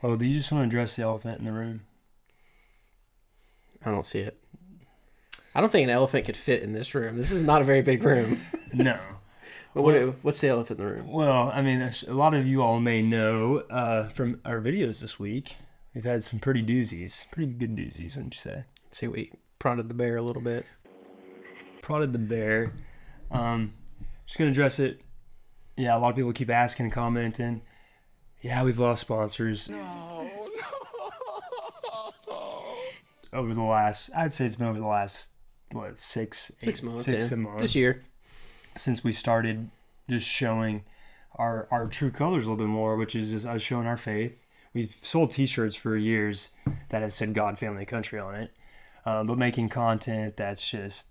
Oh, do you just want to address the elephant in the room? I don't see it. I don't think an elephant could fit in this room. This is not a very big room. No. But what's the elephant in the room? Well, I mean, a lot of you all may know from our videos this week, we've had some pretty doozies. Pretty good doozies, wouldn't you say? Let's see, we prodded the bear a little bit. Prodded the bear. Just going to address it. Yeah, a lot of people keep asking and commenting. Yeah, we've lost sponsors. Over the last, I'd say it's been over the last, what, 6 months this year. Since we started just showing our true colors a little bit more, which is just us showing our faith. We've sold t-shirts for years that have said God, Family, Country on it. But making content that's just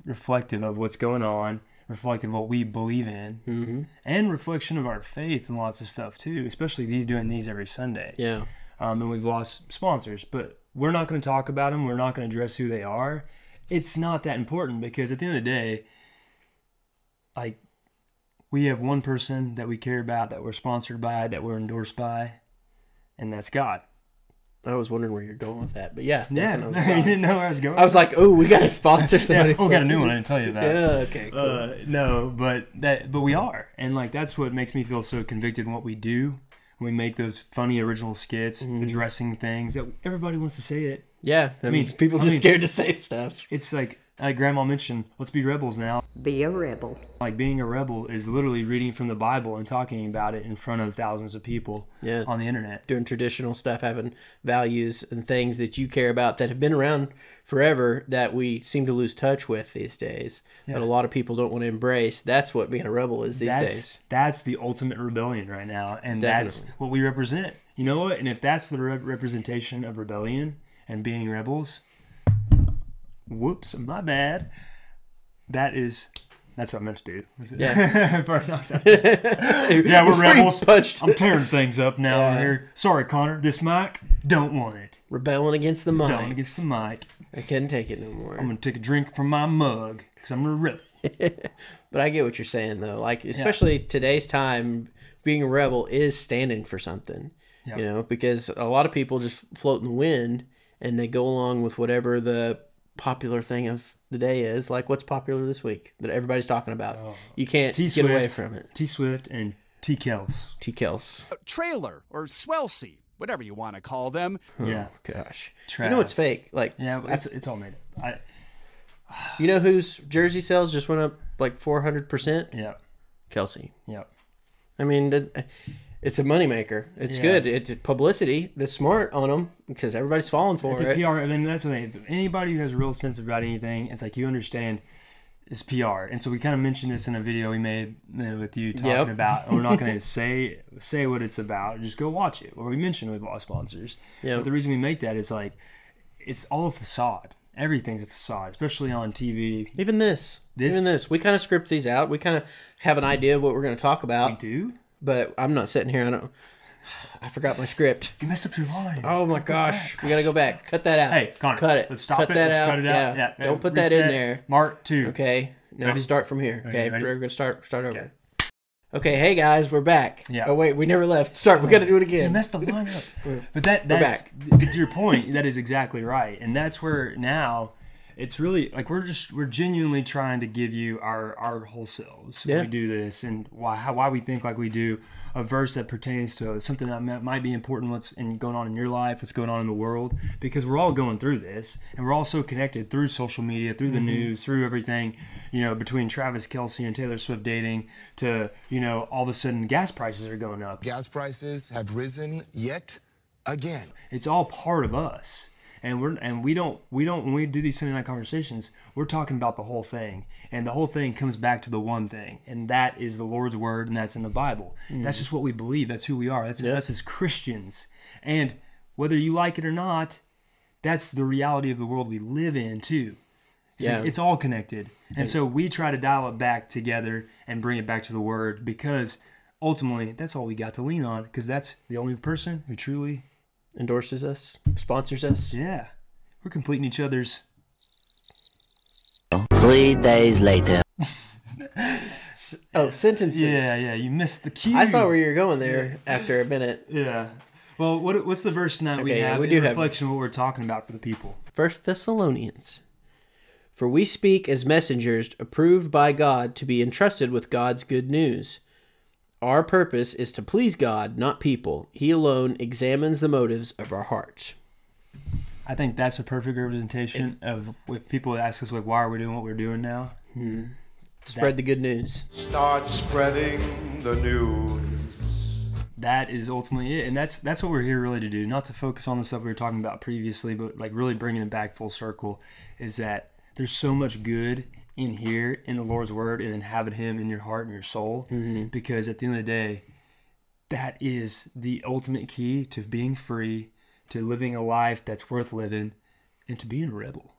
reflective of what's going on, reflective of what we believe in, and reflection of our faith and lots of stuff too, especially doing these every Sunday. Yeah. And we've lost sponsors, but we're not going to talk about them. We're not going to address who they are. It's not that important because at the end of the day, like, we have one person that we care about, that we're sponsored by, that we're endorsed by, and that's God. I was wondering where you're going with that, but yeah. Yeah, you didn't know where I was going. I was like, oh, we got to sponsor somebody. Yeah, we got a new one. I didn't tell you that. Yeah, okay, cool. No, but we are. And like, that's what makes me feel so convicted in what we do. We make those funny original skits, addressing things that everybody wants to say it. Yeah, I mean, people just scared to say stuff. It's like Grandma mentioned, let's be rebels now. Be a rebel. Like, being a rebel is literally reading from the Bible and talking about it in front of thousands of people on the internet. Doing traditional stuff, having values and things that you care about that have been around forever that we seem to lose touch with these days. Yeah. That a lot of people don't want to embrace. That's what being a rebel is these days. That's the ultimate rebellion right now. And that's what we represent. You know what? And if that's the representation of rebellion and being rebels, whoops, my bad. That's what I meant to do. Yeah. Yeah, we're rebels. I'm tearing things up now here. Sorry, Connor. This mic, don't want it. Rebelling against the mic. Rebelling against the mic. I couldn't take it no more. I'm going to take a drink from my mug because I'm a rebel. But I get what you're saying, though. Like, especially today's time, being a rebel is standing for something. Yep. You know, because a lot of people just float in the wind and they go along with whatever the popular thing of the day is. Like, what's popular this week that everybody's talking about? You can't get away from it. T-Swift and T-Kels. T-Kels. Trailer or swell-see, whatever you want to call them. Yeah. Gosh. You know what's fake? Like, yeah, it's all made up. You know whose jersey sales just went up like 400%? Yeah. Kelsey. Yeah. I mean, it's a moneymaker. It's good. It's publicity. They're smart on them because everybody's falling for it. It's a PR. I mean, that's what anybody who has a real sense about anything, it's like, you understand it's PR. And so we kind of mentioned this in a video we made with you talking about, we're not going to say what it's about. Just go watch it. Where we mentioned we've lost sponsors. Yep. But the reason we make that is like, it's all a facade. Everything's a facade, especially on TV. Even this. We kind of script these out. We kind of have an idea of what we're going to talk about. We do? But I'm not sitting here. I forgot my script. You messed up your line. Oh my gosh. We got to go back. Cut that out. Hey, Connor. Cut it. Let's stop it. Let's cut it out. Yeah. Don't put that in there. Mark 2. Okay. Now Ready? Start from here. Okay. Ready? We're going to start over. Okay. Okay. Hey guys, we're back. Yeah. Oh wait, we never left. Start. We got to do it again. You messed the line up. But that's to your point. That is exactly right. And that's where now it's really like we're genuinely trying to give you our whole selves when we do this, and why we think like we do. A verse that pertains to something that might be important, what's going on in your life, what's going on in the world, because we're all going through this, and we're all so connected through social media, through the news, through everything, between Travis Kelce and Taylor Swift dating to, all of a sudden gas prices are going up. Gas prices have risen yet again. It's all part of us. And we don't when we do these Sunday night conversations, we're talking about the whole thing, and the whole thing comes back to the one thing, and that is the Lord's word, and that's in the Bible. That's just what we believe. That's who we are. That's as Christians, and whether you like it or not, that's the reality of the world we live in too. It's all connected, and so we try to dial it back together and bring it back to the Word, because ultimately that's all we got to lean on, because that's the only person who truly endorses us, sponsors us. Yeah. We're completing each other's. 3 days later. Sentences. Yeah, you missed the cue. I saw where you were going there after a minute. Yeah. Well, what's the verse tonight we Okay, yeah, have we in do have- reflection of what we're talking about for the people? 1 Thessalonians. For we speak as messengers approved by God to be entrusted with God's good news. Our purpose is to please God, not people. He alone examines the motives of our hearts. I think that's a perfect representation of if people ask us like, why are we doing what we're doing now? Spread the good news. Start spreading the news. That is ultimately it, and that's what we're here really to do. Not to focus on the stuff we were talking about previously, but like really bringing it back full circle. Is that there's so much good in here in the Lord's word, and then having Him in your heart and your soul, because at the end of the day, that is the ultimate key to being free, to living a life that's worth living, and to being a rebel.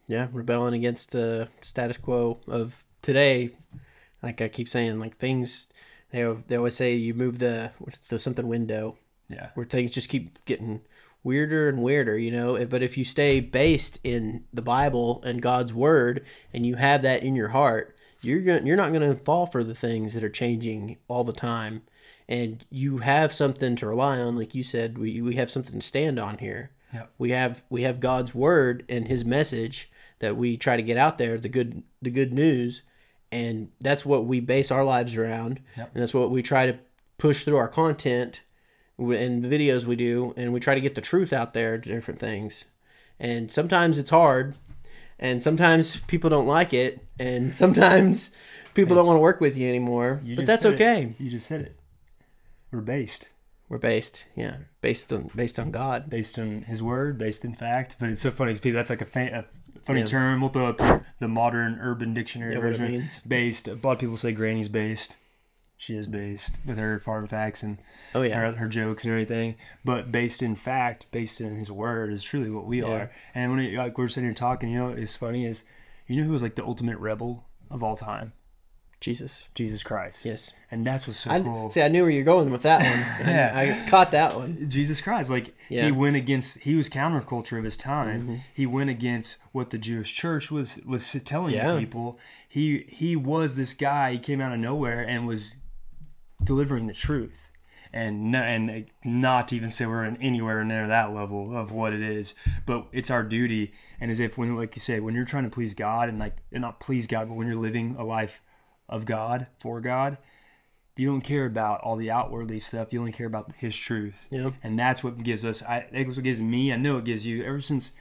Yeah, rebelling against the status quo of today. Like I keep saying, like things, they always say you move the something window, Yeah. where things just keep getting weirder and weirder, you know. But if you stay based in the Bible and God's word, and you have that in your heart, you're not going to fall for the things that are changing all the time, and you have something to rely on. Like you said, we have something to stand on here. Yep. We have God's word and His message that we try to get out there, the good news, and that's what we base our lives around, Yep. and that's what we try to push through our content and the videos we do, and we try to get the truth out there to different things. And sometimes it's hard, and sometimes people don't like it, and sometimes people don't want to work with you anymore. But that's okay. You just said it. We're based. We're based on God. Based on His word, based in fact. But it's so funny because people, that's like a funny term. We'll throw up here, the modern urban dictionary What it version. means. Based. A lot of people say Granny's based. She is based with her farm facts and her jokes and everything. But based in fact, based in His word is truly what we are. And when like we're sitting here talking, you know, it's funny is, you know who was like the ultimate rebel of all time? Jesus Christ. Yes. And that's what's so cool. See, I knew where you're going with that one. Yeah. I caught that one. Jesus Christ, like he went against, he was counterculture of his time. He went against what the Jewish church was telling people. He was this guy. He came out of nowhere and was delivering the truth, and not to even say we're anywhere near that level of what it is, but it's our duty. And as if when, like you say, when you're trying to please God and not please God, but when you're living a life of God for God, you don't care about all the outwardly stuff. You only care about His truth. Yeah. And that's what gives us. I think it's what gives me. I know it gives you. Ever since,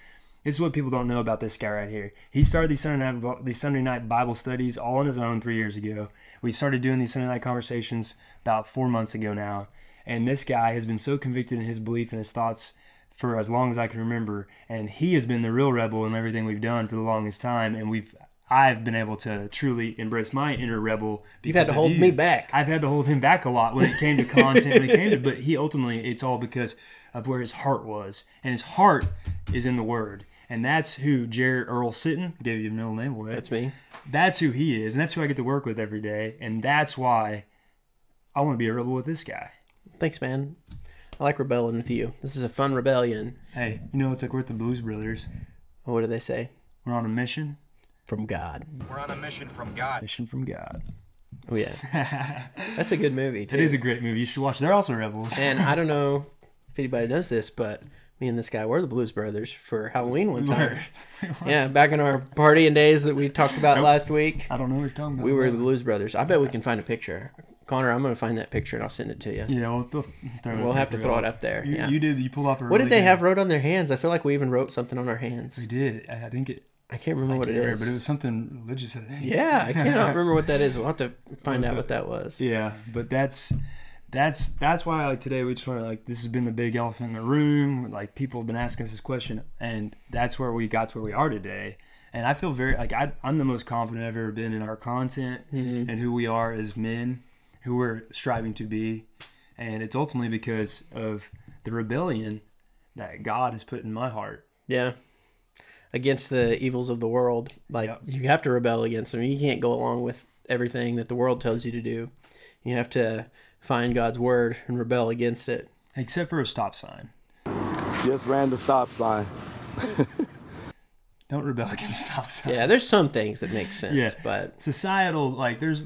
this is what people don't know about this guy right here. He started these Sunday night Bible studies all on his own 3 years ago. We started doing these Sunday night conversations about 4 months ago now. And this guy has been so convicted in his belief and his thoughts for as long as I can remember. And he has been the real rebel in everything we've done for the longest time. And I've been able to truly embrace my inner rebel. You've had to hold me back. I've had to hold him back a lot when it came to content. But he ultimately, it's all because of where his heart was. And his heart is in the Word. And that's who Jared Earl Sitton, gave you a middle name, boy. That's me. That's who he is. And that's who I get to work with every day. And that's why I want to be a rebel with this guy. Thanks, man. I like rebelling with you. This is a fun rebellion. Hey, you know, it's like we're at the Blues Brothers. What do they say? We're on a mission. From God. We're on a mission from God. Mission from God. Oh, yeah. That's a good movie, too. It is a great movie. You should watch it. They're also rebels. And I don't know if anybody knows this, but me and this guy were the Blues Brothers for Halloween one time. Yeah, back in our partying days that we talked about last week. I don't know what you're talking about. We were the Blues Brothers. I bet we can find a picture. Connor, I'm going to find that picture and I'll send it to you. Yeah, we'll have to throw it up there. You, yeah. You pulled off a What did they have wrote on their hands? I feel like we even wrote something on our hands. We did. I think it. I can't remember what it is. But it was something religious, I think. Yeah, I cannot remember what that is. We'll have to find out what that was. Yeah, but that's why, like, today we just want to, like, this has been the big elephant in the room. Like, people have been asking us this question, and that's where we got to where we are today. And I feel very, like, I'm the most confident I've ever been in our content and who we are as men, who we're striving to be. And it's ultimately because of the rebellion that God has put in my heart. Yeah. Against the evils of the world. Like, you have to rebel against them. You can't go along with everything that the world tells you to do. You have to find God's word and rebel against it. Except for a stop sign. Just ran the stop sign. Don't rebel against stop signs. Yeah, there's some things that make sense, but societal, like there's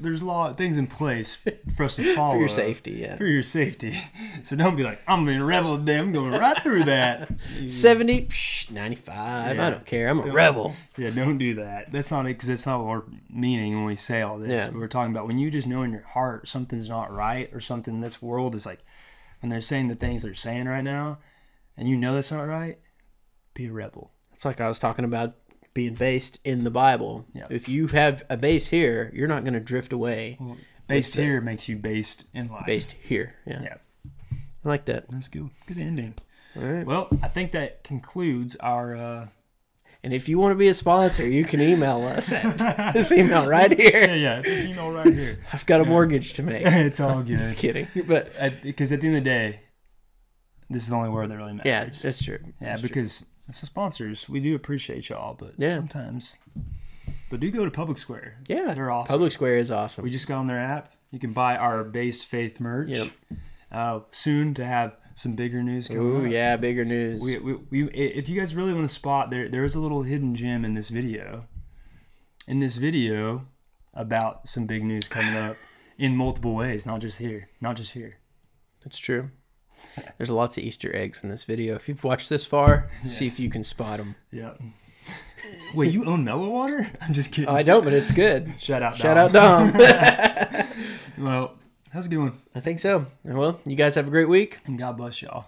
things in place for us to follow for your safety, yeah. For your safety. So don't be like, I'm being a rebel today. I'm going right through that. 70, 95. I don't care. I'm a rebel. Yeah, don't do that. That's not because that's not what we're meaning when we say all this. Yeah. We're talking about when you just know in your heart something's not right or something in this world is like, when they're saying the things they're saying right now, and you know that's not right, be a rebel. It's like I was talking about being based in the Bible. Yeah. If you have a base here, you're not going to drift away. Well, based here makes you based in life. Based here, yeah. Yeah. I like that. That's good. Good ending. All right. Well, I think that concludes our... And if you want to be a sponsor, you can email us at this email right here. Yeah, this email right here. I've got a mortgage to make. It's all good. Just kidding. But because at the end of the day, this is the only word that really matters. yeah, that's true. Yeah, That's because as sponsors, we do appreciate y'all, but Yeah. sometimes... But do go to Public Square. true. Yeah, They're awesome. Public Square is awesome. We just got on their app. You can buy our Based Faith merch. Yep. Soon to have some bigger news coming Ooh, up. yeah, bigger news. We, if you guys really want to spot, there is a little hidden gem in this video. In this video about some big news coming up in multiple ways, not just here. That's true. There's lots of Easter eggs in this video. If you've watched this far, see if you can spot them. Yeah. Wait, you own Mellow Water? I'm just kidding. Oh, I don't, but it's good. Shout out Dom. Well, how's it going? I think so. Well, you guys have a great week. And God bless y'all.